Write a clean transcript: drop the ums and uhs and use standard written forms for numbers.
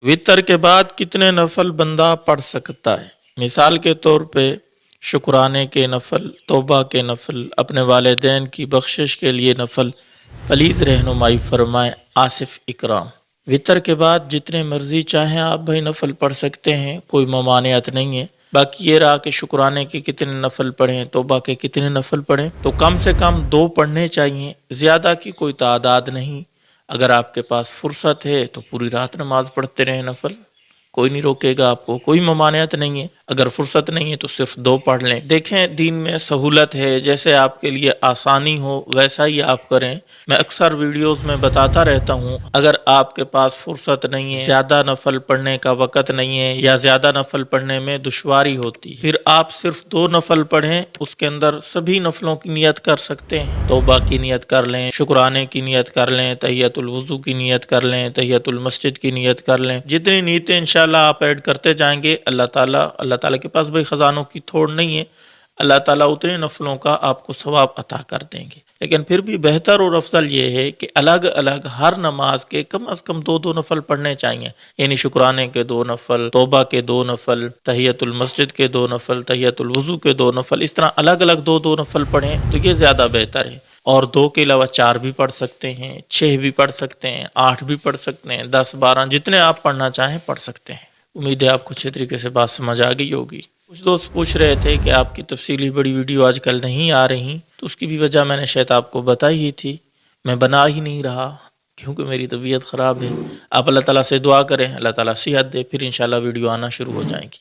وطر کے بعد کتنے نفل بندہ پڑھ سکتا ہے؟ مثال کے طور پہ شکرانے کے نفل، توبہ کے نفل، اپنے والدین کی بخشش کے لیے نفل۔ پلیز رہنمائی فرمائیں آصف اکرام۔ وطر کے بعد جتنے مرضی چاہیں آپ بھائی نفل پڑھ سکتے ہیں، کوئی ممانعت نہیں ہے۔ باقی یہ رہا کہ شکرانے کے کتنے نفل پڑھیں، توبہ کے کتنے نفل پڑھیں، تو کم سے کم 2 پڑھنے چاہیے، زیادہ کی کوئی تعداد نہیں۔ اگر آپ کے پاس فرصت ہے تو پوری رات نماز پڑھتے رہیں نفل، کوئی نہیں روکے گا آپ کو، کوئی ممانعت نہیں ہے۔ اگر فرصت نہیں ہے تو صرف 2 پڑھ لیں۔ دیکھیں دین میں سہولت ہے، جیسے آپ کے لیے آسانی ہو ویسا ہی آپ کریں۔ میں اکثر ویڈیوز میں بتاتا رہتا ہوں، اگر آپ کے پاس فرصت نہیں ہے، زیادہ نفل پڑھنے کا وقت نہیں ہے، یا زیادہ نفل پڑھنے میں دشواری ہوتی ہے، پھر آپ صرف 2 نفل پڑھیں، اس کے اندر سبھی نفلوں کی نیت کر سکتے ہیں۔ توبہ کی نیت کر لیں، شکرانے کی نیت کر لیں، تحیۃ الوضو کی نیت کر لیں، تحیۃ المسجد کی نیت کر لیں۔ جتنی نیتیں انشاءاللہ آپ ایڈ کرتے جائیں گے، اللہ تعالیٰ کے پاس بھائی خزانوں کی تھوڑ نہیں ہے، اللہ تعالیٰ اتنے نفلوں کا آپ کو ثواب عطا کر دیں گے۔ لیکن پھر بھی بہتر اور افضل یہ ہے کہ الگ الگ ہر نماز کے کم از کم 2 نفل پڑھنے چاہیے، یعنی شکرانے کے 2 نفل، توبہ کے 2 نفل، تحیۃ المسجد کے 2 نفل، تحیۃ الوضو کے 2 نفل، اس طرح الگ الگ 2 نفل پڑھیں تو یہ زیادہ بہتر ہے۔ اور 2 کے علاوہ 4 بھی پڑھ سکتے ہیں، 6 بھی پڑھ سکتے ہیں، 8 بھی پڑھ سکتے ہیں، 10 12 جتنے آپ پڑھنا چاہیں پڑھ سکتے ہیں۔ امید ہے آپ کو اچھے طریقے سے بات سمجھ آ گئی ہوگی۔ کچھ دوست پوچھ رہے تھے کہ آپ کی تفصیلی بڑی ویڈیو آج کل نہیں آ رہی، تو اس کی بھی وجہ میں نے شاید آپ کو بتائی ہی تھی، میں بنا ہی نہیں رہا کیونکہ میری طبیعت خراب ہے۔ آپ اللہ تعالیٰ سے دعا کریں، اللہ تعالیٰ صحت دے، پھر انشاءاللہ ویڈیو آنا شروع ہو جائیں گی۔